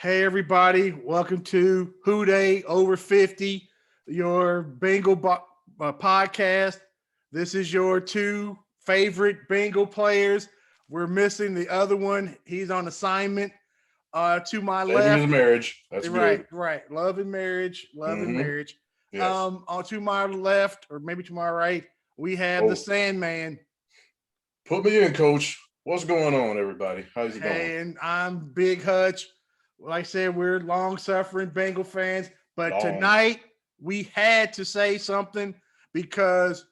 Hey everybody, welcome to Who Dey Over 50, your podcast. This is your two favorite Bengal players. We're missing the other one. He's on assignment. To my Saving his left, marriage. That's right, good. right. Love and marriage, love and Mm-hmm. marriage. Yes. To my left, or maybe to my right, we have the Oh, Sandman. put me in, Coach. What's going on, everybody? How's it going? Hey, and I'm Big Hutch. Like I said, we're long-suffering Bengal fans, but Long. tonight we had to say something because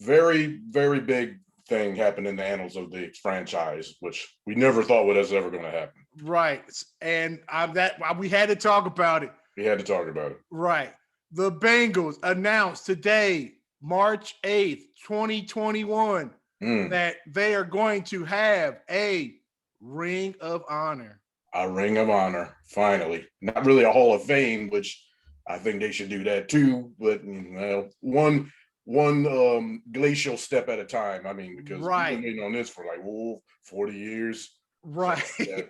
Very, very big thing happened in the annals of the franchise, which we never thought was ever going to happen. right, and we had to talk about it. We had to talk about it. Right, the Bengals announced today, March 8th, 2021, that they are going to have a Ring of Honor. A Ring of Honor, finally. Not really a Hall of Fame, which I think they should do that too, but one glacial step at a time. I mean, because we've been waiting on this for 40 years. Right. So, yeah,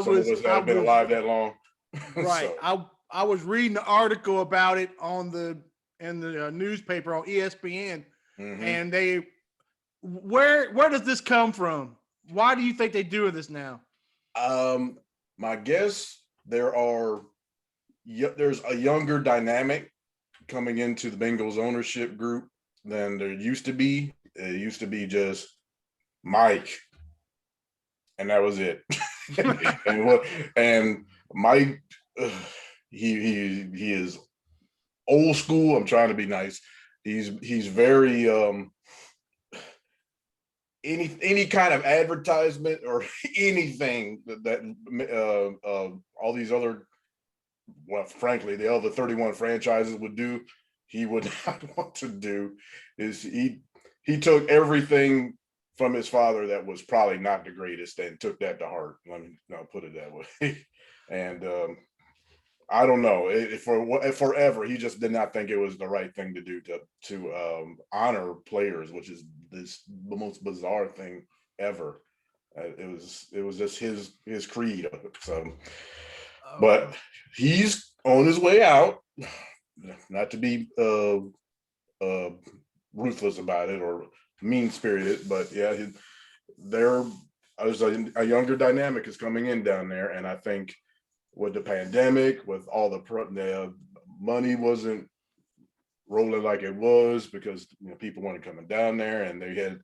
Some of us haven't been alive that long. Right. So. I was reading the article about it in the newspaper on ESPN, and where does this come from? Why do you think they're doing this now? My guess there's a younger dynamic coming into the Bengals ownership group than there used to be. It used to be just Mike, and that was it. and Mike, he is old school. I'm trying to be nice. He's very any kind of advertisement or anything that all these other, well, frankly, the other 31 franchises would do, he would not want to do. Is he took everything from his father that was probably not the greatest and took that to heart. Let me not put it that way. And I don't know, forever he just did not think it was the right thing to do to honor players, which is the most bizarre thing ever. It was just his creed. So, but he's on his way out. Not to be ruthless about it or mean spirited, but yeah, there's a younger dynamic is coming in down there, and I think with the pandemic, with all the money wasn't rolling like it was because people weren't coming down there, and they had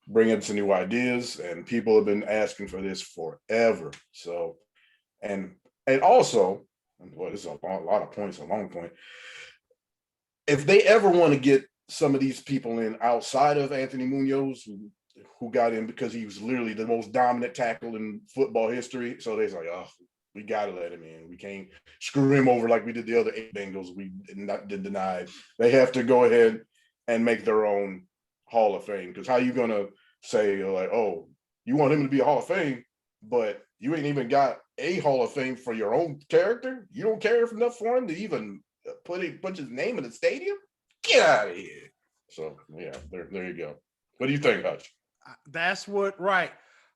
bringing some new ideas, and people have been asking for this forever. So, and also, well, this is a lot of points, a long point. If they ever want to get some of these people in outside of Anthony Munoz, who got in because he was literally the most dominant tackle in football history, so they're like, oh, we got to let him in. We can't screw him over like we did the other 8 Bengals. We did denied. They have to go ahead and make their own Hall of Fame. Because how are you going to say, like, oh, you want him to be a Hall of Fame, but you ain't even got a Hall of Fame for your own character? You don't care enough for him to even put his name in the stadium? Get out of here. So, yeah, there you go. What do you think, Hutch? That's right.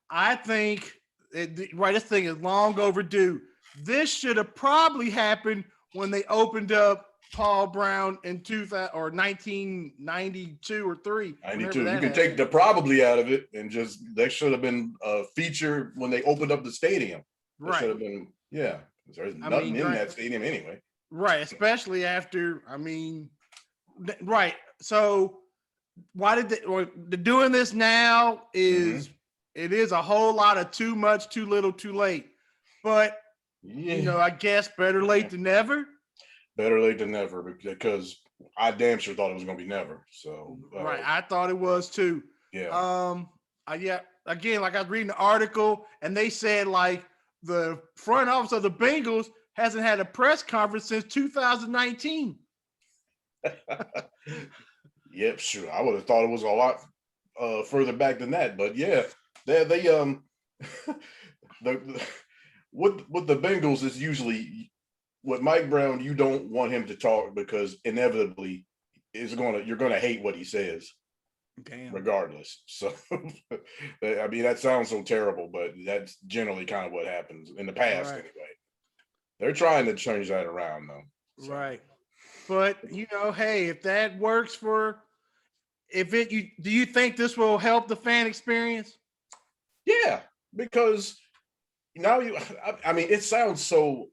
I think this thing is long overdue. This should have probably happened when they opened up Paul Brown in 2000 or 1992 or 3. 92. You can take the probably out of it and just that should have been a feature when they opened up the stadium. Right. Should have been, yeah. There's nothing in that stadium anyway. Right, especially after, right. So why did they're doing this now is it is a whole lot of too much, too little, too late. But I guess better late than never. Better late than never, because I damn sure thought it was going to be never. So right, I thought it was too. Yeah. Again, like I was reading the article, and they said like the front office of the Bengals hasn't had a press conference since 2019. Yep, sure. I would have thought it was a lot further back than that, but yeah, they with the Bengals is usually with Mike Brown. You don't want him to talk because inevitably you're gonna hate what he says. Damn. Regardless. So I mean, that sounds so terrible, but that's generally kind of what happens in the past, anyway. They're trying to change that around though. So. Right. But hey, if that works do you think this will help the fan experience? Yeah, because now I mean, it sounds so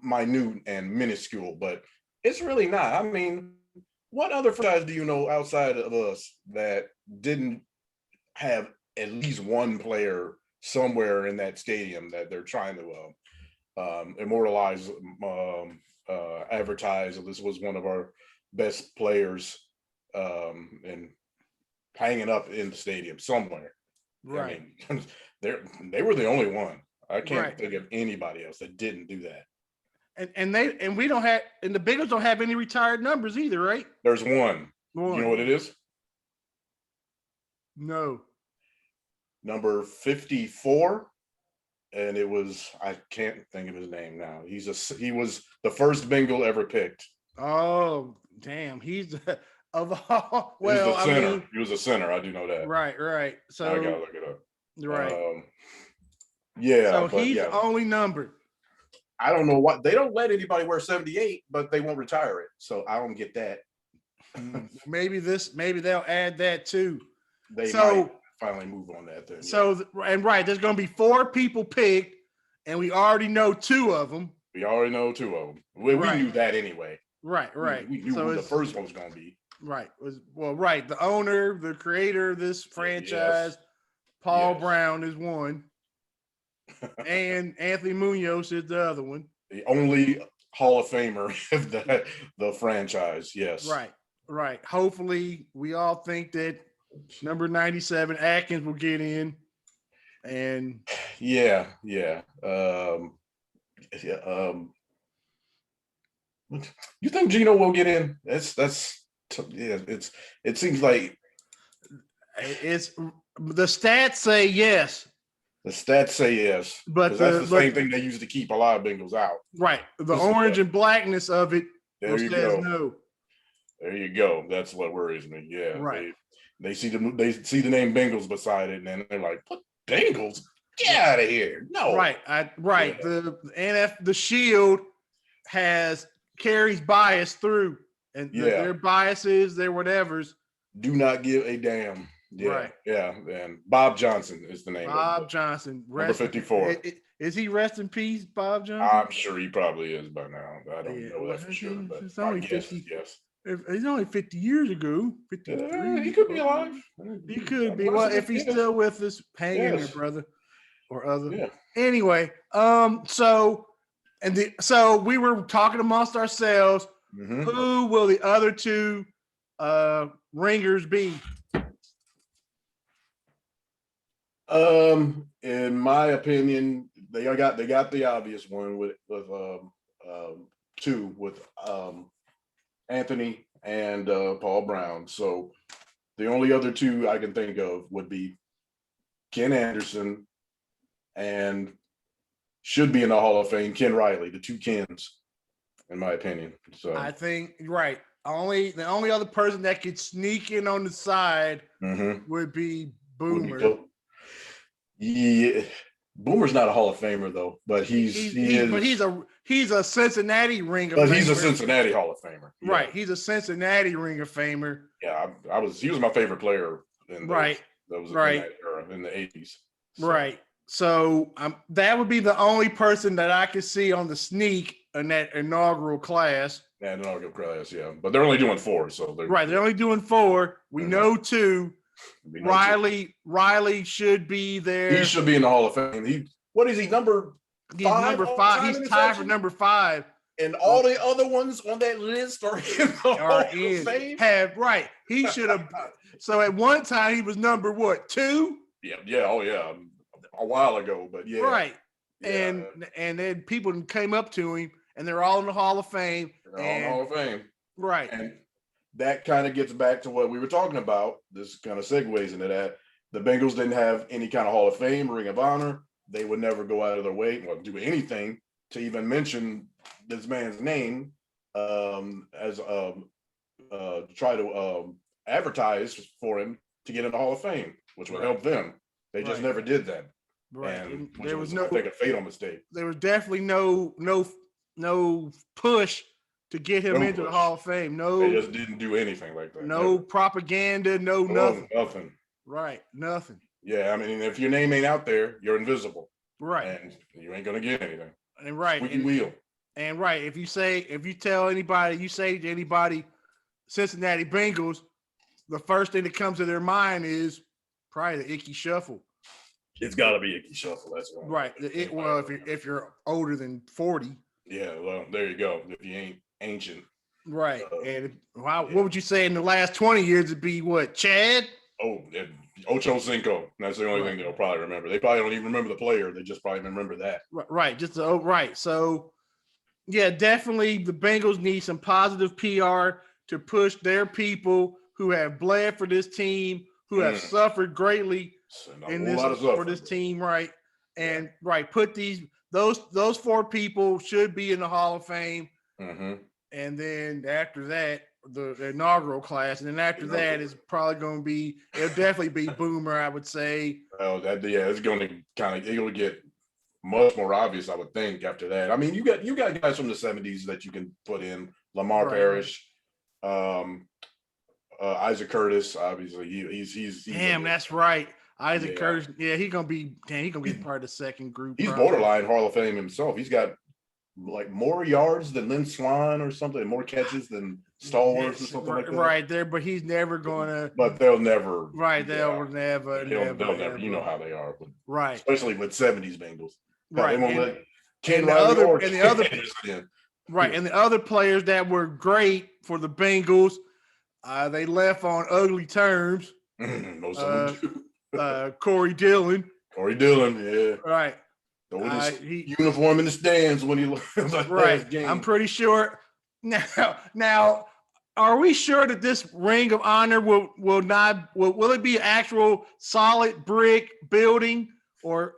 minute and minuscule, but it's really not. I mean, what other franchise do you know outside of us that didn't have at least one player somewhere in that stadium that they're trying to immortalize, advertise? This was one of our best players, and hanging up in the stadium somewhere. Right. I mean, they were the only one. I can't Right. think of anybody else that didn't do that. And the Bengals don't have any retired numbers either, right? There's one. You know what it is? No. Number 54. And it was, I can't think of his name now. He was the first Bengal ever picked. Oh, damn. He's of all. He was the center. He was a center. I do know that. Right. So I gotta look it up. Right. Yeah. So he's only numbered. I don't know what, they don't let anybody wear 78, but they won't retire it. So I don't get that. Maybe they'll add that too. They might finally move on that then. So there's going to be 4 people picked, and we already know 2 of them. We already know 2 of them. We knew that anyway. Right. We knew who the first one was going to be. Right. The owner, the creator of this franchise, Paul Brown is one, and Anthony Munoz is the other one. The only Hall of Famer of the franchise. Yes. Right. Hopefully, we all think that number 97 Atkins will get in, and yeah. You think Gino will get in? It seems like it's the stats say yes. The stats say yes, but that's the same thing they use to keep a lot of Bengals out. Right. The orange and blackness of it says no. There you go. That's what worries me. Yeah. Right. They see the name Bengals beside it, and then they're like, "What Bengals? Get out of here!" No. Right. Yeah. The Shield carries bias through, and their biases, their whatevers, do not give a damn. Yeah, right. Yeah, and Bob Johnson is the name. Bob Johnson, number 54. Is he rest in peace, Bob Johnson? I'm sure he probably is by now. I don't know that for sure, but it's only 50. Yes. He's only 50 years ago. 53. He could be alive. He could be. Well, if he's still with us, hang in there, brother, or other. Yeah. Anyway, so we were talking amongst ourselves. Mm-hmm. Who will the other 2 ringers be? In my opinion, they got the obvious one with 2 with Anthony and Paul Brown. So the only other 2 I can think of would be Ken Anderson and should be in the Hall of Fame, Ken Riley, the 2 Kens, in my opinion. So I think the only other person that could sneak in on the side would be Boomer. Yeah, Boomer's not a Hall of Famer though, but he's a Cincinnati Ring of Famer. But he's a Cincinnati Hall of Famer. Yeah. Right. He's a Cincinnati Ring of Famer. Yeah, he was my favorite player in that era in the 80s. So. Right. So that would be the only person that I could see on the sneak in that inaugural class. Yeah, inaugural class, yeah. But they're only doing 4, so they're only doing 4. We know 2. Riley should be there. He should be in the Hall of Fame. What is he, number 5? He's number 5. He's tied for number 5. And all the other ones on that list are in the Hall of Fame? He should have. So at one time he was number what, 2? Yeah. Oh yeah. A while ago, but yeah. Right. Yeah. And then people came up to him, and they're all in the Hall of Fame. They're all in the Hall of Fame. Right. And that kind of gets back to what we were talking about. This kind of segues into that. The Bengals didn't have any kind of Hall of Fame, Ring of Honor. They would never go out of their way or do anything to even mention this man's name as try to advertise for him to get in the Hall of Fame, which would help them. They just never did that. Right. And there was I think a fatal mistake. There was definitely no no push to get him into the Hall of Fame. They No, just didn't do anything like that. no Never. propaganda. No nothing. Nothing. Right, nothing. Yeah, I mean, if your name ain't out there, you're invisible. Right, and you ain't gonna get anything. And right, Squeaky wheel. And right, if you tell anybody, you say to anybody, Cincinnati Bengals, the first thing that comes to their mind is probably the Icky Shuffle. It's got to be Icky Shuffle. That's right. Well, if you're older than 40. Yeah, well, there you go. If you ain't ancient. Right. And what would you say in the last 20 years? It'd be what, Chad? Oh, Ocho Cinco. That's the only thing they'll probably remember. They probably don't even remember the player. They just probably remember that. Right. Right. So, yeah, definitely the Bengals need some positive PR to push their people who have bled for this team, who have suffered greatly for this team, right? And put those 4 people should be in the Hall of Fame. Mm-hmm. And then after that, the inaugural class, and then after that is probably going to be, it'll definitely be Boomer, I would say. Oh, it's going to it'll get much more obvious, I would think, after that. I mean, you got guys from the 70s that you can put in. Lamar Parrish, Isaac Curtis, obviously. He's damn, that's right. Isaac Curtis, he's gonna be part of the second group. He's borderline Hall of Fame himself. He's got like more yards than Lynn Swan or something, more catches than Stallworth or something like that. Right there, but he's never gonna. But they'll never. Right, they'll never. You know how they are. Right. Especially with 70s Bengals. Right. They won't let Ken and Riley and the other players that were great for the Bengals, they left on ugly terms. Most of them do. Corey Dillon. Yeah. Right. Uniform in the stands when he like right. Game. I'm pretty sure. Now, are we sure that this Ring of Honor will it be an actual solid brick building, or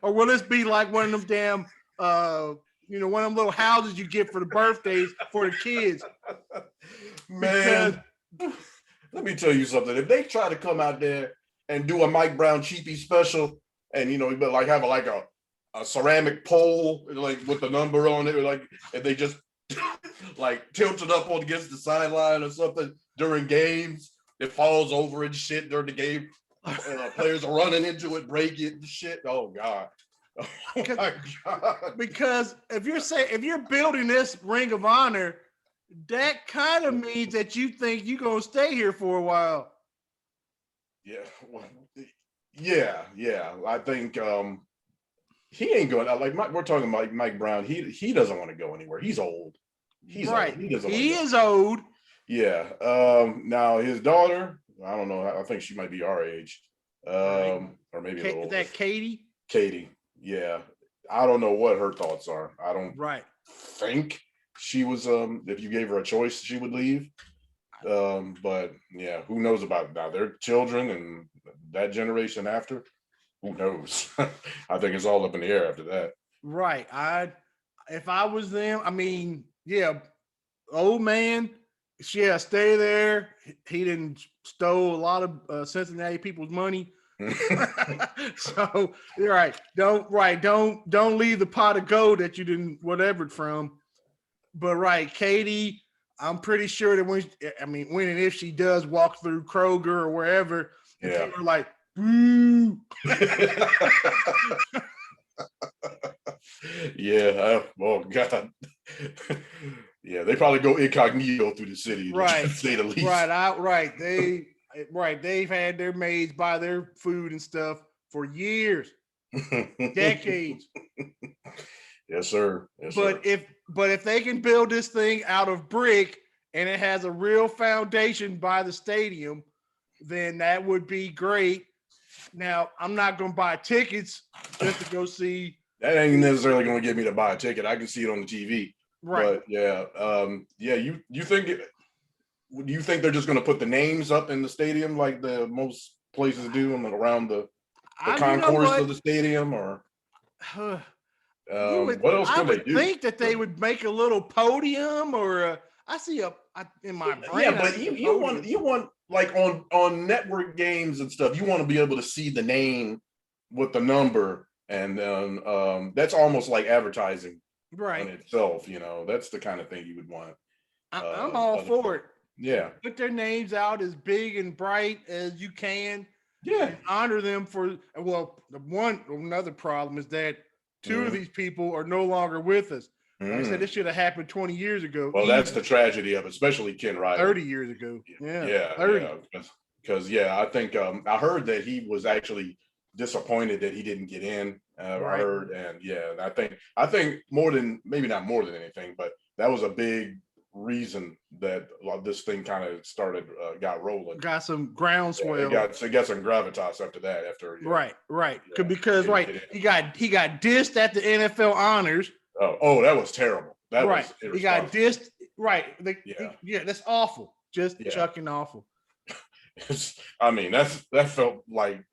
will this be like one of them damn one of them little houses you get for the birthdays for the kids? Man, let me tell you something. If they try to come out there and do a Mike Brown cheapie special, and like have a ceramic pole like with the number on it, like, and they just like tilt it up on against the sideline or something during games, it falls over and shit during the game. Players are running into it, break it and shit. Oh God. Oh my God. Because if you're building this Ring of Honor, that kind of means that you think you're gonna stay here for a while. Yeah. I think he ain't going. We're talking about Mike Brown. He doesn't want to go anywhere. He's old. He's right. Old. He is old. Yeah. Now his daughter, I don't know. I think she might be our age, or maybe a little. Is that Katie? Katie. Yeah. I don't know what her thoughts are. I don't think she was. If you gave her a choice, she would leave. But yeah, who knows about it now? Their children and that generation after. Who knows? I think it's all up in the air after that. Right. If I was them, I mean, old man, stay there. He didn't stole a lot of Cincinnati people's money. So you're right. Don't leave the pot of gold that you didn't whatever from. But Katie, I'm pretty sure that when and if she does walk through Kroger or wherever, people are like, boo. Oh God. Yeah, they probably go incognito through the city. Right. To say the least. They've had their maids buy their food and stuff for years, decades. Yes, sir. But if they can build this thing out of brick and it has a real foundation by the stadium, then that would be great. Now, I'm not going to buy tickets just to go see. That ain't necessarily going to get me to buy a ticket. I can see it on the TV. Right. But you think they're just going to put the names up in the stadium like the most places do around the concourse of the stadium, or what else could they do? I think that they would make a little podium, or I see in my brain. Yeah, but you want like on network games and stuff, you want to be able to see the name with the number, and that's almost like advertising Right. on itself. That's the kind of thing you would want. I'm all for it. Yeah. Put their names out as big and bright as you can. Yeah. And honor them for. Well, another problem is that two of these people are no longer with us. Like I said, this should have happened 20 years ago. Well, that's the tragedy of it, especially Ken Riley. 30 years ago. Yeah. 30. Because I think I heard that he was actually disappointed that he didn't get in. I heard, and I think maybe not more than anything, but that was a big reason that this thing kind of got rolling. Got some groundswell. It got some gravitas after that. Right. Because he got dissed at the NFL honors. Oh, that was terrible. He got dissed. Right. That's awful. Just chucking awful. That felt like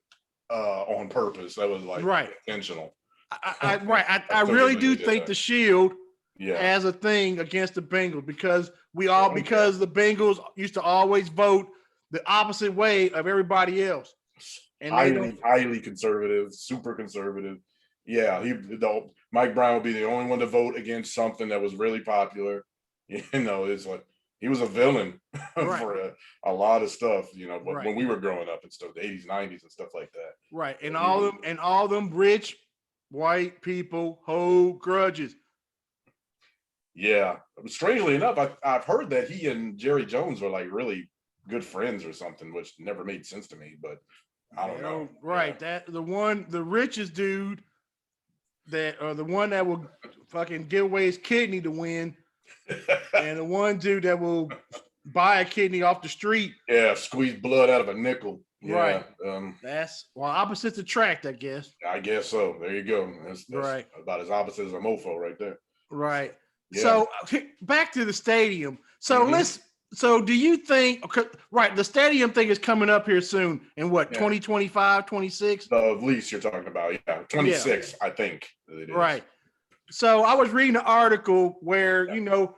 on purpose. That was like intentional. I really do think the shield as a thing against the Bengals because the Bengals used to always vote the opposite way of everybody else. And highly conservative, super conservative. Yeah, Mike Brown would be the only one to vote against something that was really popular. It's like he was a villain for a lot of stuff, when we were growing up and stuff, the 80s, 90s and stuff like that. Right. And all them rich white people hold grudges. Yeah. Strangely enough, I've heard that he and Jerry Jones were like really good friends or something, which never made sense to me, but I don't know. Right. Yeah. That the richest dude the one that will fucking give away his kidney to win. And the one dude that will buy a kidney off the street. Yeah, squeeze blood out of a nickel. Right. That's opposites attract, I guess. I guess so. There you go. That's right. About as opposite as a mofo right there. Right. Yeah. So back to the stadium. So do you think, the stadium thing is coming up here soon in 2025, 26? The lease you're talking about, 26, I think. It is. Right. So I was reading an article where,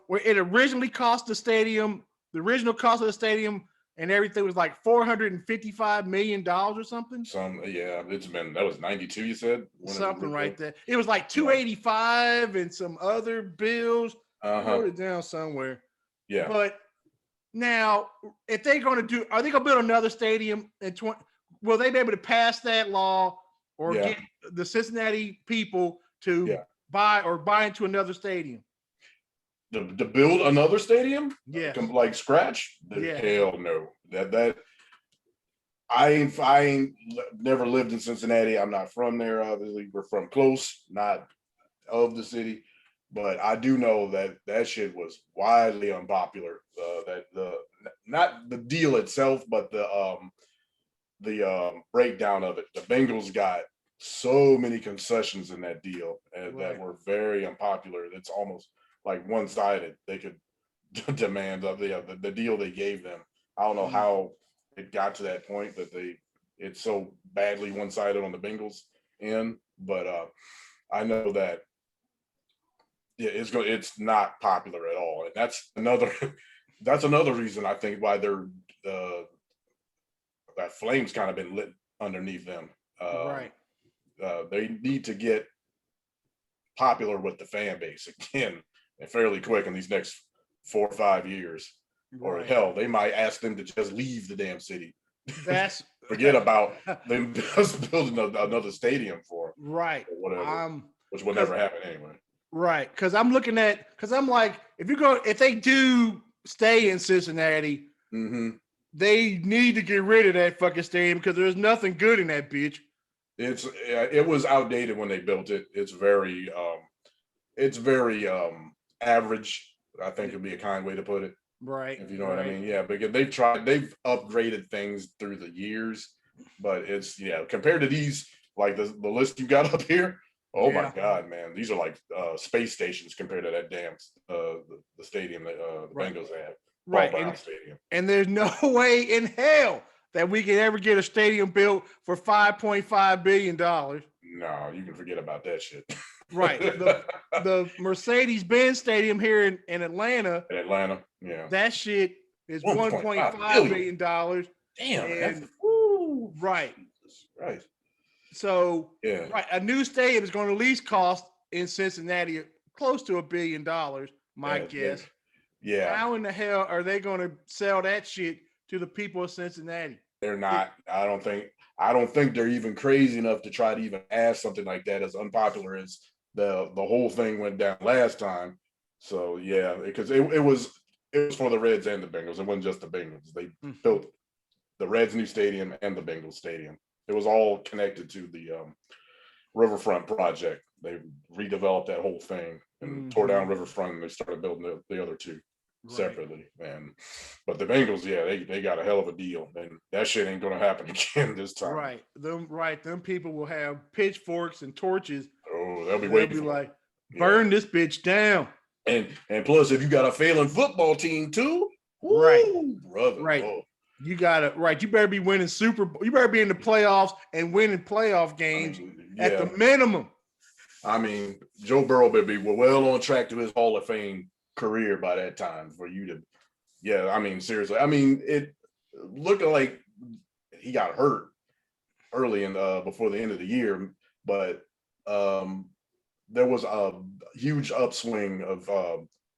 where it originally cost the original cost of the stadium and everything was like $455 million or something. That was 92, you said? Something right there. It was like 285 and some other bills. I wrote it down somewhere. Yeah. But now, if they're going to are they going to build another stadium in will they be able to pass that law or get the Cincinnati people to buy into another stadium? To build another stadium? Yeah. Like scratch? Hell no. That I ain't never lived in Cincinnati. I'm not from there, obviously. We're from close, not of the city. But I do know that shit was widely unpopular. Not the deal itself, but the breakdown of it. The Bengals got so many concessions in that deal that were very unpopular. It's almost like one-sided. They could demand the deal they gave them. I don't know how it got to that point that it's so badly one-sided on the Bengals end, but I know that it's not popular at all, and that's another reason I think why they're that flame's kind of been lit underneath them. They need to get popular with the fan base again and fairly quick in these next 4 or 5 years. Or hell, they might ask them to just leave the damn city. Forget about them just building another stadium for them. Right. Or whatever, which will never happen anyway. Right. Because I'm like, if they do stay in Cincinnati, they need to get rid of that fucking stadium because there's nothing good in that bitch. It was outdated when they built it. It's very average, I think would be a kind way to put it. Right. If you know what I mean. Yeah, because they've upgraded things through the years, but it's compared to these, like the list you got up here. Oh my God, man. These are like space stations compared to that damn the stadium that the Bengals have. Right. And there's no way in hell that we can ever get a stadium built for $5.5 billion. No, you can forget about that shit. Right. The Mercedes-Benz Stadium here in Atlanta. In Atlanta, yeah. That shit is $1.5 billion. Damn. Right. Right. So a new stadium is going to at least cost in Cincinnati close to $1 billion, my guess. Yeah. How in the hell are they going to sell that shit to the people of Cincinnati? They're not. I don't think they're even crazy enough to try to even ask something like that, as unpopular as the whole thing went down last time. So yeah, because it was for the Reds and the Bengals. It wasn't just the Bengals. They built the Reds' new stadium and the Bengals stadium. It was all connected to the Riverfront project. They redeveloped that whole thing and tore down Riverfront, and they started building the other two separately. But the Bengals, yeah, they got a hell of a deal, and that shit ain't gonna happen again this time. Them people will have pitchforks and torches. Oh, they'll be waiting. They'll be like, burn this bitch down. And plus, if you got a failing football team too, brother, right. You gotta You better be winning Super Bowl. You better be in the playoffs and winning playoff games at the minimum. I mean, Joe Burrow better be well on track to his Hall of Fame career by that time for you to. Yeah, I mean, seriously. I mean, it looking like he got hurt early in before the end of the year, but there was a huge upswing of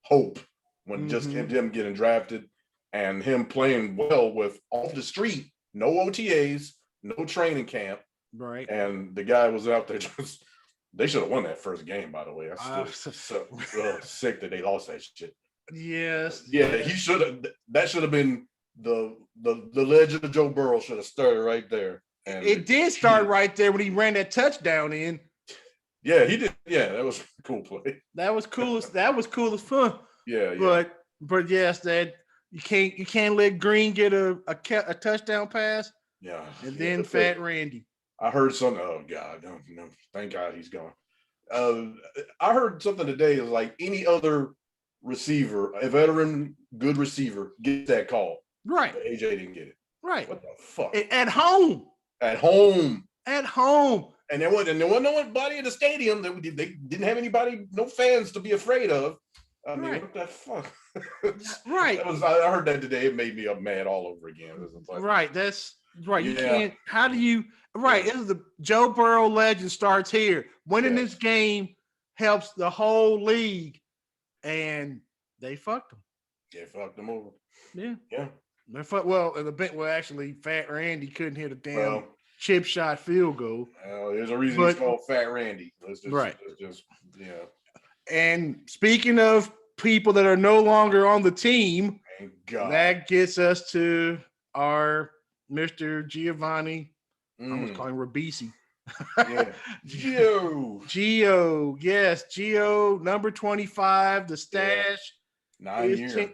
hope when just him getting drafted and him playing well with off the street, no OTAs, no training camp. Right. And the guy was out there just, they should have won that first game, by the way. I'm still so sick that they lost that shit. Yes. Yeah, he should have, that should have been the legend of Joe Burrow should have started right there. And it did start right there when he ran that touchdown in. Yeah, he did. Yeah, that was a cool play. That was cool as fun. Yeah. But yes, that you can't let Green get a touchdown pass. Yeah. And then Fat Randy. I heard something. Oh God, no, thank God he's gone. I heard something today is like any other receiver, a veteran good receiver, gets that call. Right. But AJ didn't get it. Right. What the fuck? At home. And there wasn't nobody in the stadium. They didn't have anybody, no fans to be afraid of. I mean, what the fuck? Right. I heard that today. It made me mad all over again. Right. That's right. You can't. How do you? Right. This is the Joe Burrow legend starts here. Winning this game helps the whole league, and they fucked them. They fucked them over. Yeah. Yeah. Actually, Fat Randy couldn't hit a damn chip shot field goal. There's a reason he's called Fat Randy. And speaking of people that are no longer on the team, that gets us to our Mr. Giovanni. I almost call him Ribisi. Gio. Yes, Gio, number 25, the stash. 9 years.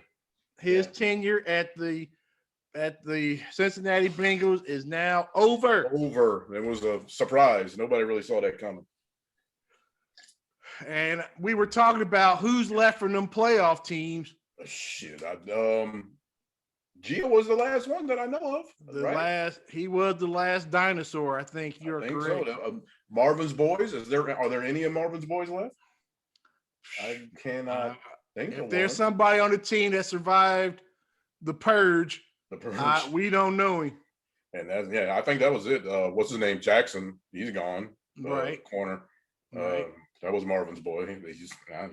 His tenure at the Cincinnati Bengals is now over. It was a surprise. Nobody really saw that coming. And we were talking about who's left from them playoff teams. Shit, Gio was the last one that I know of. He was the last dinosaur. I think you're correct. So. Marvin's boys. Are there any of Marvin's boys left? I cannot think of. If there's somebody on the team that survived the purge, we don't know him. And I think that was it. What's his name? Jackson. He's gone. Right. Corner. Right. That was Marvin's boy. He's gone.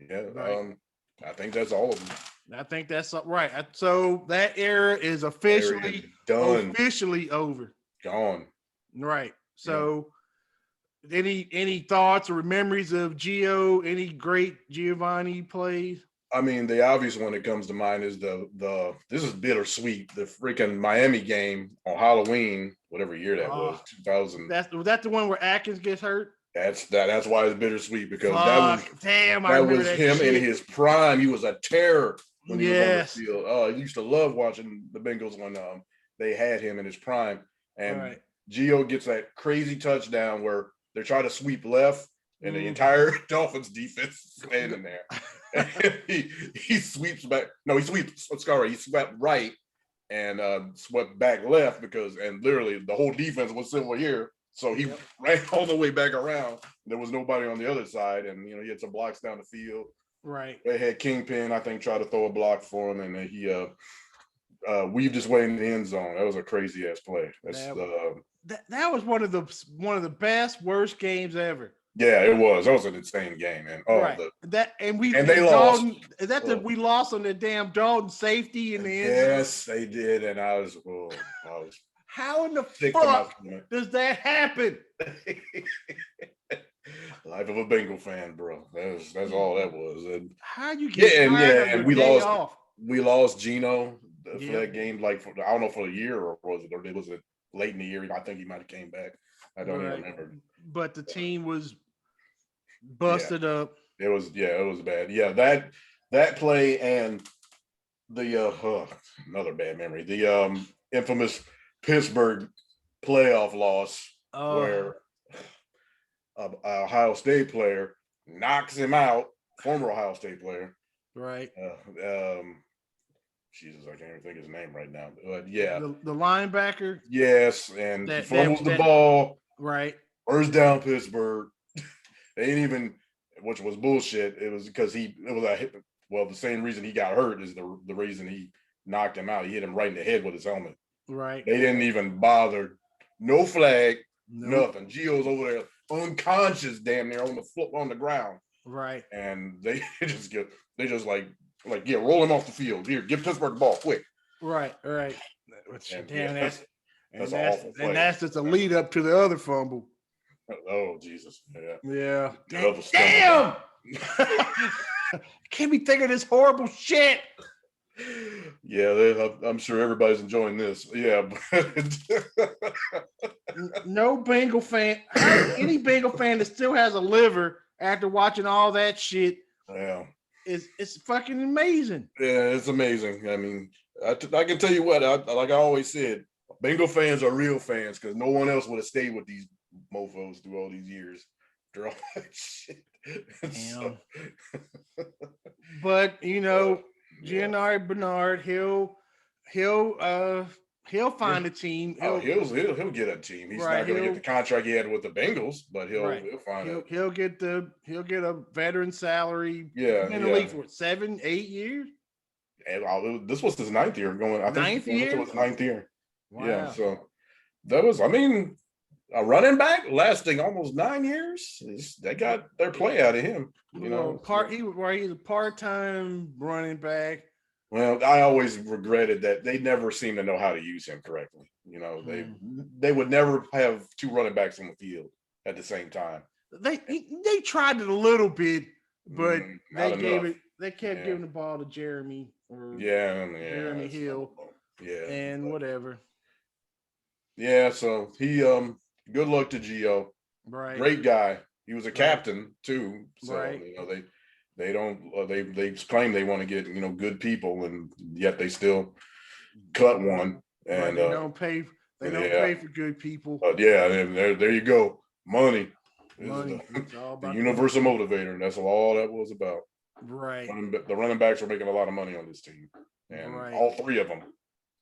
Yeah. Right. I think that's all of them. I think that's right. So that era is officially done. Officially over. Gone. Right. So any thoughts or memories of Gio? Any great Giovanni plays? I mean, the obvious one that comes to mind is this is bittersweet. The freaking Miami game on Halloween, whatever year that was, 2000. Was that the one where Atkins gets hurt? That's why it's bittersweet, because that was him in his prime. He was a terror when he was on the field. I used to love watching the Bengals when they had him in his prime. And Gio gets that crazy touchdown where they're trying to sweep left, and the entire Dolphins defense is standing there. And he sweeps back. No, he swept right and swept back left and literally the whole defense was still here. So he ran all the way back around. There was nobody on the other side, and he had some blocks down the field. Right. They had Kingpin, I think, try to throw a block for him, and he weaved his way in the end zone. That was a crazy ass play. That was one of the best, worst games ever. Yeah, it was. That was an insane game, and Right. And they lost. Dalton, is that the we lost on the damn Dalton safety in the end zone? Yes, they did, and I was How in the sick to my fuck stomach. does that happen? Life of a Bengal fan, bro. That's all that was. And how you get tired of your we day lost. off? We lost Gino for Yeah. that game. Like I don't know for a year or was it late in the year? I think he might have came back. I don't even remember. But the team was busted up. It was bad. Yeah, that play and the another bad memory. The infamous Pittsburgh playoff loss where Ohio State player knocks him out, former Ohio State player. Right. Jesus, I can't even think his name right now. But yeah. The linebacker. Yes, and he fumbles the ball. Right. First down, Pittsburgh. They ain't even, which was bullshit. It was because the same reason he got hurt is the reason he knocked him out. He hit him right in the head with his helmet. Right. They didn't even bother. No flag, nothing. Gio's over there unconscious, damn near on the ground. Right. And they just roll him off the field. Here, give Pittsburgh the ball quick. Right. That's just a lead up to the other fumble. Oh Jesus! Yeah. Damn! Can't be thinking this horrible shit. Yeah, I'm sure everybody's enjoying this. Yeah. No Bengal fan. Any Bengal fan that still has a liver after watching all that shit. Yeah. It's fucking amazing. Yeah, it's amazing. I mean, I can tell you what, like I always said, Bengal fans are real fans because no one else would have stayed with these mofos through all these years after all that shit. But Giovanni Bernard, he'll find a team. He'll get a team. He's not going to get the contract he had with the Bengals, but he'll find it. He'll get a veteran salary. Yeah, in the league for 7-8 years. And this was his 9th year going. I think it was 9th year. Wow. Yeah, so that was. I mean, a running back lasting almost 9 years. They got their play out of him. He's a part-time running back. Well, I always regretted that they never seemed to know how to use him correctly. They would never have two running backs on the field at the same time. They tried it a little bit, but they kept giving the ball to Jeremy Jeremy Hill. Yeah. And whatever. Yeah, so he good luck to Gio. Right. Great guy. He was a captain too. So they claim they want to get good people, and yet they still cut one. And they don't pay for good people. But there you go. Money. Money. The universal motivator, and that's all that was about. Right. The running backs are making a lot of money on this team, and all three of them.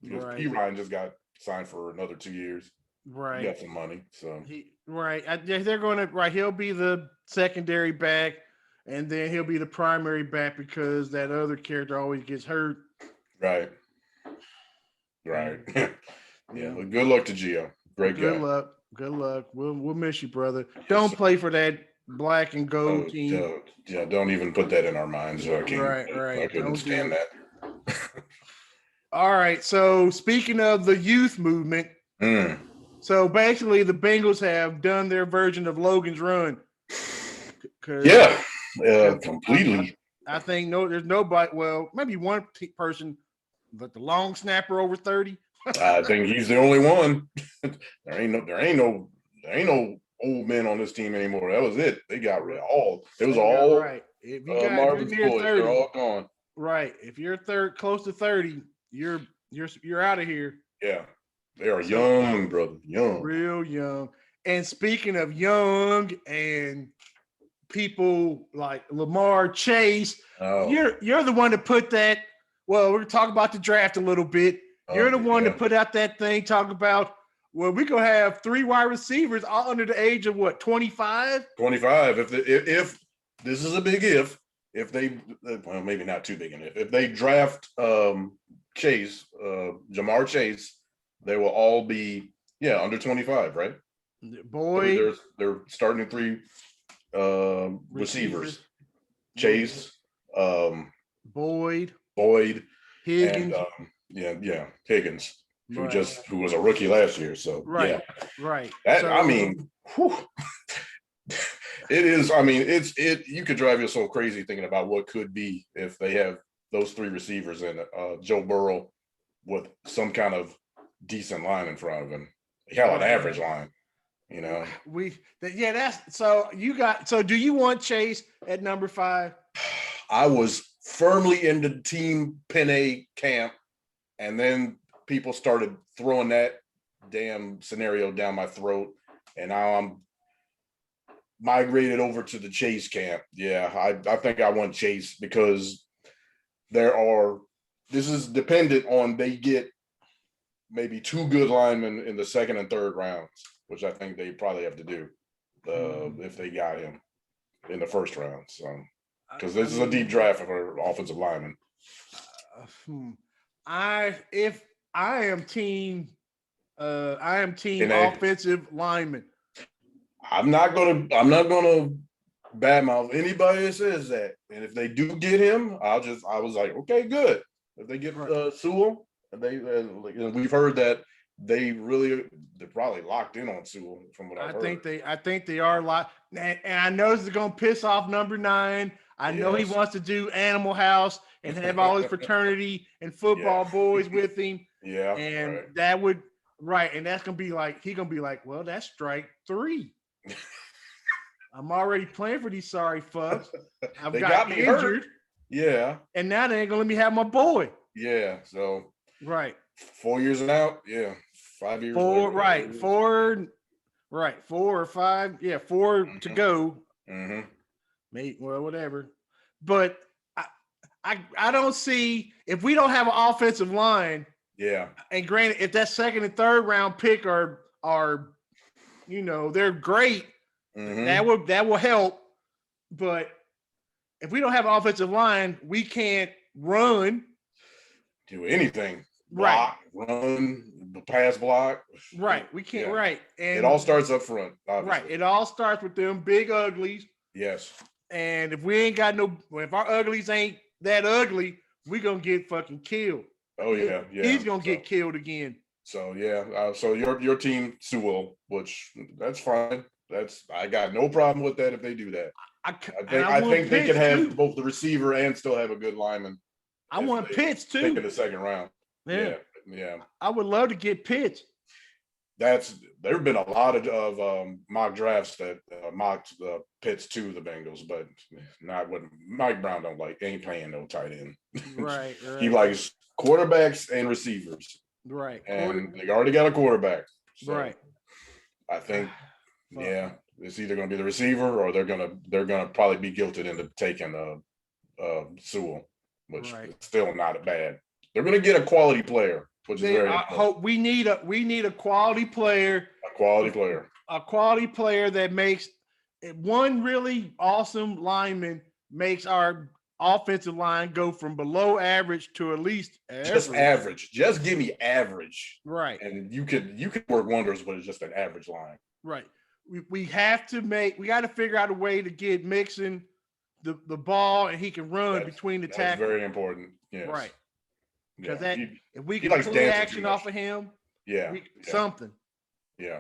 Because P. Ryan just got signed for another 2 years. Right. He got some money. So they're going to he'll be the secondary back, and then he'll be the primary back because that other character always gets hurt. Right. Yeah. Well, good luck to Gio. Great guy. Good luck. We'll miss you, brother. Don't play for that black and gold team. Don't even put that in our minds. I couldn't stand that. All right. So speaking of the youth movement, so basically the Bengals have done their version of Logan's Run. Completely. I think there's nobody. Well, maybe one person, but the long snapper over 30. I think he's the only one. There ain't no old men on this team anymore. That was it. They got rid of all. It was all right. If you got Marvin's boys, they're all gone. Right. If you're close to 30, you're out of here. Yeah. They are young, brother. Young. Real young. And speaking of young and people like Lamar Chase, you're the one to put that. Well, we're talking about the draft a little bit. You're the one to put out that thing, talk about, well, we're going to have 3 wide receivers all under the age of what, 25? 25. If this is a big if they, well, maybe not too big an if they draft Chase, Jamar Chase, they will all be, under 25, right? Boy. They're starting 3 receivers. Chase, Boyd, and Higgins. Higgins, Right. who was a rookie last year. So right. that So, I mean, whew, it is. I mean, it. You could drive yourself crazy thinking about what could be if they have those three receivers and Joe Burrow with some kind of decent line in front of him. Hell, an average line. You know, that's so you got. So, do you want Chase at number 5? I was firmly in the team Penny camp, and then people started throwing that damn scenario down my throat, and now I'm migrated over to the Chase camp. Yeah, I think I want Chase because this is dependent on they get maybe 2 good linemen in the second and third rounds, which I think they probably have to do if they got him in the first round. So, because this is a deep draft for offensive linemen. I am team offensive lineman. I'm not gonna badmouth anybody that says that. And if they do get him, I was like, okay, good. If they get Sewell, and we've heard that they're probably locked in on Sewell from what I've heard. I think they are locked, and I know this is gonna piss off number 9. I know he wants to do Animal House and have all his fraternity and football boys with him. Yeah, and that would and that's gonna be like he's gonna be like, well, that's strike 3. I'm already playing for these sorry fucks. I've got me injured. Hurt. Yeah. And now they ain't gonna let me have my boy. Yeah. So 4 years and out. Yeah. 5 years. 4 or 5. Yeah, 4 to go. Mm-hmm. Maybe whatever. But I don't see if we don't have an offensive line. Yeah. And granted, if that second and third round pick are they're great. Mm-hmm. That will help. But if we don't have an offensive line, we can't run. Do anything. Block, run, pass block. Right. We can't. Yeah. Right. And it all starts up front. Obviously. Right. It all starts with them big uglies. Yes. And if we ain't got if our uglies ain't that ugly, we gonna get fucking killed. Oh yeah. Yeah. He's gonna get killed again. So yeah. So your team Sewell, which that's fine. I got no problem with that if they do that. I think they can have both the receiver and still have a good lineman. I want Pitts too. Pick in the second round. Yeah. I would love to get Pitts. There have been a lot of mock drafts that mocked Pitts to the Bengals, but not what Mike Brown ain't playing no tight end. Right. He likes quarterbacks and receivers. Right. And they already got a quarterback. So right. I think it's either going to be the receiver or they're gonna probably be guilted into taking Sewell, which is still not bad. They're going to get a quality player, which is very important. We need a quality player. A quality player. A quality player that makes one really awesome lineman makes our offensive line go from below average to at least average. Just average. Just give me average. Right. And you could work wonders with just an average line. Right. We got to figure out a way to get Mixon the ball and he can run between the tackles. That's very important. Yes. Right. Because if we can play action off of him, something. Yeah.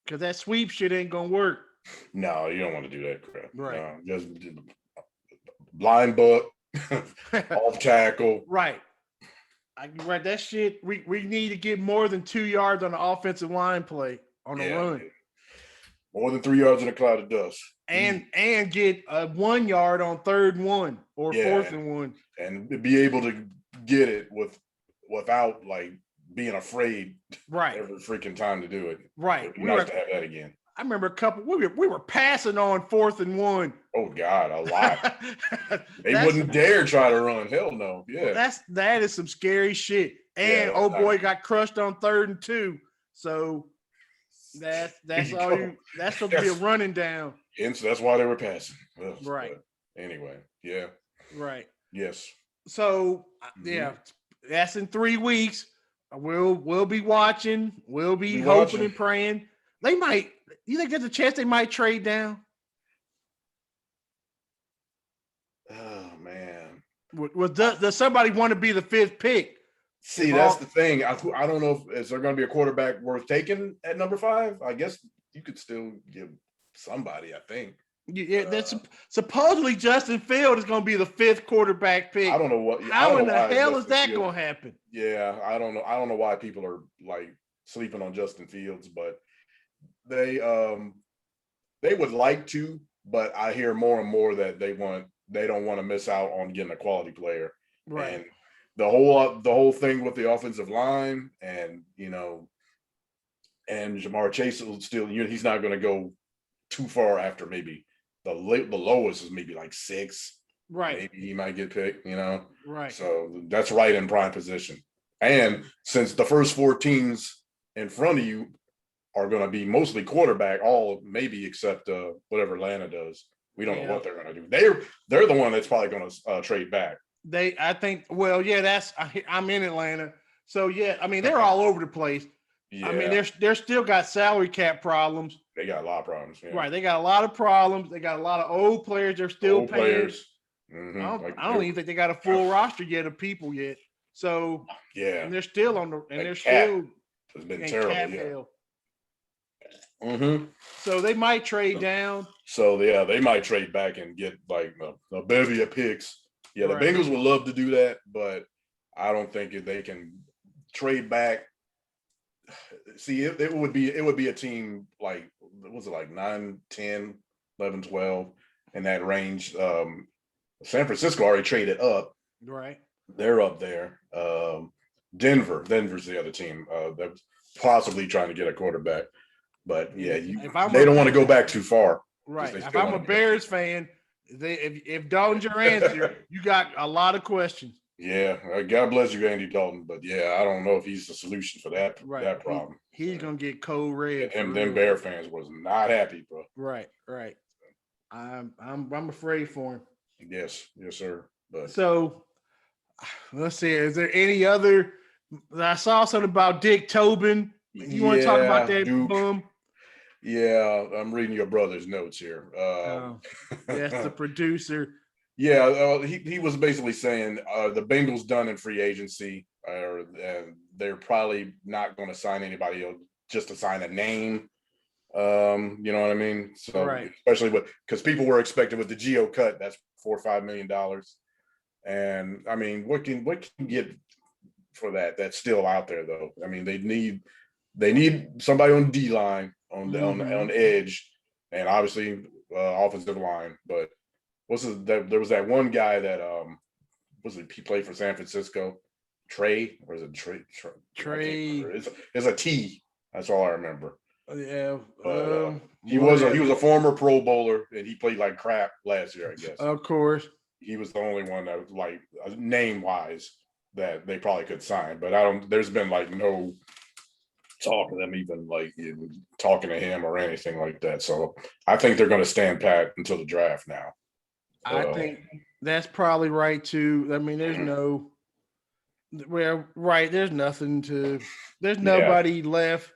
Because that sweep shit ain't gonna work. No, you don't want to do that crap. Right. No, just blind buck, off tackle. Right. That shit. We need to get more than 2 yards on the offensive line play on the run. More than 3 yards in a cloud of dust. And get a 1 yard on 3rd and 1 or 4th and 1. And be able to get it without being afraid every freaking time to do it. Right. It'd be nice to have that again. I remember a couple we were passing on 4th and 1. Oh God, a lot. They wouldn't dare try to run. Hell no. Yeah. That is some scary shit. And boy got crushed on 3rd and 2. So that's supposed to be a running down. And so that's why they were passing. Well, right. Anyway, yeah. Right. Yes. So that's in 3 weeks. We'll be watching. We'll be hoping and praying. You think there's a chance they might trade down? Oh man. Does somebody want to be the 5th pick? See, that's the thing. I don't know if is there going to be a quarterback worth taking at number 5. I guess you could still give somebody. I think. Yeah, that's supposedly Justin Fields is going to be the 5th quarterback pick. I don't know what. How in the hell is that going to happen? Yeah, I don't know. I don't know why people are like sleeping on Justin Fields, but they would like to, but I hear more and more that they don't want to miss out on getting a quality player. Right. And the whole thing with the offensive line, and and Jamar Chase will still, he's not going to go too far after maybe the lowest is maybe like 6. Right. Maybe he might get picked, Right. So that's right in prime position. And since the first 4 teams in front of you are going to be mostly quarterback, all maybe except whatever Atlanta does. We don't know what they're going to do. They're the one that's probably going to trade back. I think. Well, yeah, I'm in Atlanta, so yeah. I mean, they're all over the place. Yeah. I mean, they're still got salary cap problems. They got a lot of problems. Yeah. Right. They got a lot of problems. They got a lot of old players. They're still paying. Players. Mm-hmm. I don't even think they got a full roster yet of people yet. So yeah, and they're still on the and they're cap still has been terrible. Mm-hmm. So they might trade down. So yeah, they might trade back and get like a bevy of picks. Yeah, the Bengals would love to do that, but I don't think they can trade back. See, it would be a team like, what was it, like 9, 10, 11, 12 in that range. San Francisco already traded up. Right. They're up there. Denver's the other team that's possibly trying to get a quarterback. But yeah, they don't want to go back too far. Right. If I'm a Bears fan, if Dalton's your answer, you got a lot of questions. Yeah, God bless you, Andy Dalton. But yeah, I don't know if he's the solution for that problem. He's gonna get cold red. And them Bear fans was not happy, bro. Right. I'm afraid for him. Yes, sir. But so let's see. Is there any other? I saw something about Dick Tobin. You want to talk about that bum? Yeah, I'm reading your brother's notes here. That's the producer. Yeah, he was basically saying the Bengals done in free agency, and they're probably not going to sign anybody else just to sign a name. You know what I mean? So especially because people were expecting with the Gio cut, that's $4 or $5 million, and I mean, what can you get for that? That's still out there though. I mean, they need somebody on D line on the edge, and obviously offensive line. But there was that one guy that he played for San Francisco, Trey, or is it Trey? Trey. It's a T. That's all I remember. Yeah. He was a former Pro Bowler, and he played like crap last year, I guess. Of course. He was the only one that was like name wise that they probably could sign, but there's been like no talk of them even like talking to him or anything like that. So I think they're going to stand pat until the draft now. I think that's probably right too. I mean, there's nobody left,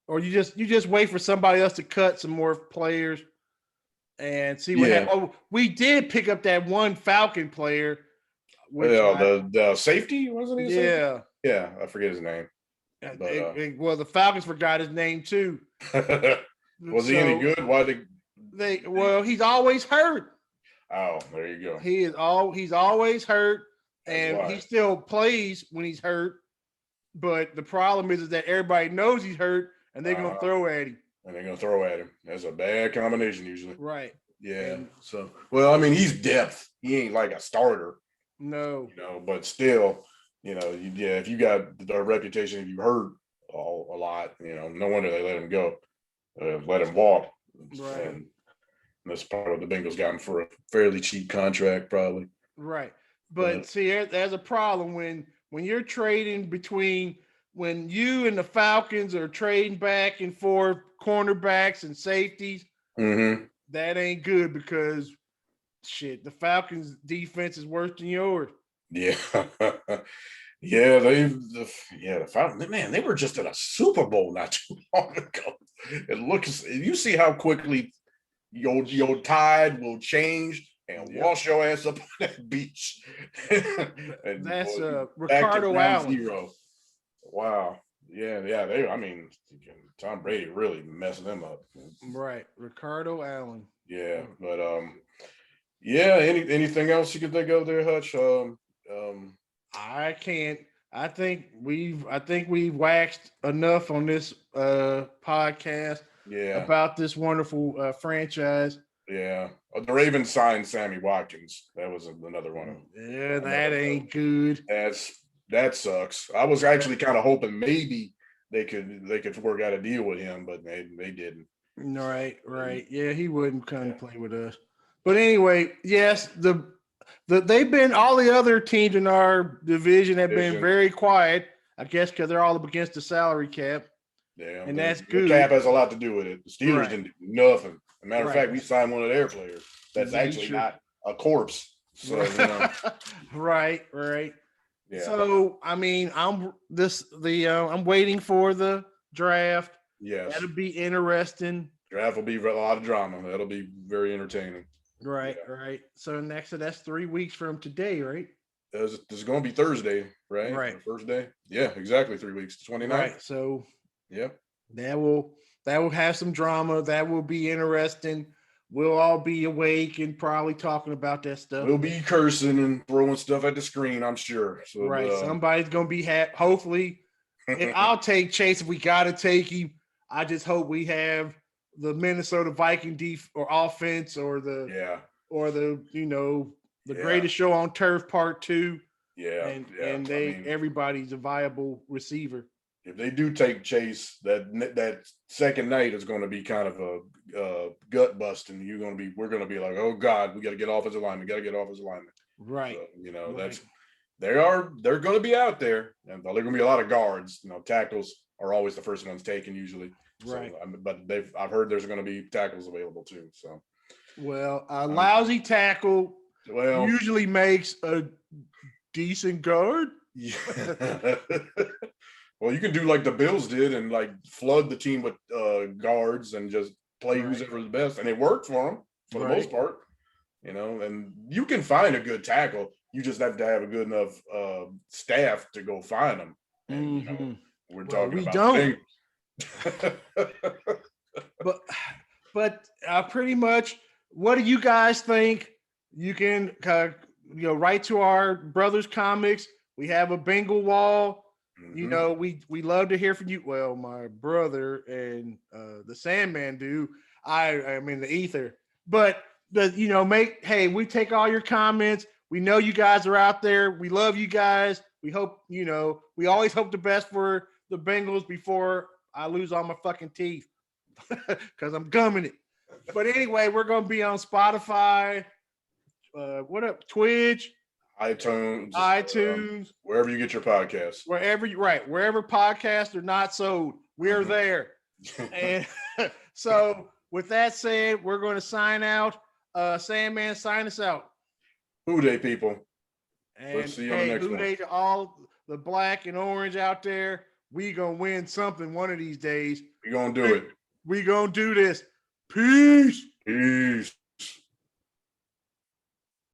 or you just wait for somebody else to cut some more players and see what happens. Oh, we did pick up that one Falcon player. The safety, wasn't he? Yeah. Yeah, I forget his name. But, well, the Falcons forgot his name too. Was he any good? Why he's always hurt. Oh, there you go. He's always hurt, and he still plays when he's hurt. But the problem is that everybody knows he's hurt, and they're gonna throw at him. That's a bad combination usually. Right. Yeah. I mean, he's depth. He ain't like a starter. No. But still, if you got a reputation, if you hurt a lot, no wonder they let him go, let him walk. Right. And that's part of the Bengals got him for a fairly cheap contract, probably. Right. But see, there's a problem when you're trading between when you and the Falcons are trading back and forth cornerbacks and safeties. Mm-hmm. That ain't good because the Falcons defense is worse than yours. Yeah. The Falcons, man, they were just in a Super Bowl not too long ago. You see how quickly your tide will change and wash your ass up on that beach. And That's back to Ricardo ground Allen. zero. Wow. Yeah. I mean, Tom Brady really messed them up. Right, Ricardo Allen. Yeah, but yeah. Anything else you can think of there, Hutch? I can't. I think we've waxed enough on this podcast about this wonderful franchise. Yeah. The Ravens signed Sammy Watkins. That was another one. Yeah, that ain't good. That sucks. I was actually kind of hoping maybe they could work out a deal with him, but they didn't. Right. Yeah, he wouldn't come play with us. But anyway, yes, they've been, all the other teams in our division have been very quiet, I guess, because they're all up against the salary cap. Yeah, and that's good. The cap has a lot to do with it. The Steelers didn't do nothing. As a matter of fact, we signed one of their players that's actually not a corpse. So right. Yeah. So I mean, I'm waiting for the draft. Yes, that'll be interesting. Draft will be a lot of drama. That'll be very entertaining. Right. So that's 3 weeks from today, right? This is going to be Thursday, right? Right. The first day. Yeah, exactly. 3 weeks. 29th. Right. So yep. That will have some drama. That will be interesting. We'll all be awake and probably talking about that stuff. We'll be cursing and throwing stuff at the screen, I'm sure. So, right. Somebody's going to be hopefully. And I'll take Chase if we got to take him. I just hope we have the Minnesota Viking or offense or the greatest show on turf part 2. Yeah. And everybody's a viable receiver. If they do take Chase, that second night is going to be kind of a gut busting. We're going to be like, oh God, we got to get offensive lineman. Right. So, they're going to be out there, and they're going to be a lot of guards. Tackles are always the first ones taken usually. Right. So, but I've heard there's going to be tackles available too. So, well, a lousy tackle usually makes a decent guard. Yeah. Well, you can do like the Bills did and like flood the team with guards and just play who's ever the best, and it worked for them for the most part. And you can find a good tackle. You just have to have a good enough staff to go find them. And, we're talking about don't. but pretty much, what do you guys think? You can write to our Brothers Comics. We have a Bengal wall. We love to hear from you. Well, my brother and the Sandman do. I'm in the ether, but we take all your comments. We know you guys are out there. We love you guys. We hope, we always hope the best for the Bengals before I lose all my fucking teeth because I'm gumming it. But anyway, we're going to be on Spotify. Twitch, iTunes, wherever you get your podcasts. Wherever podcasts are not sold, we're there. And so, with that said, we're going to sign out. Sandman, sign us out. Who Dey, people. And let's see you on the next Who Dey to all the black and orange out there. We gonna win something one of these days. We gonna do it. We gonna do this. Peace. Peace.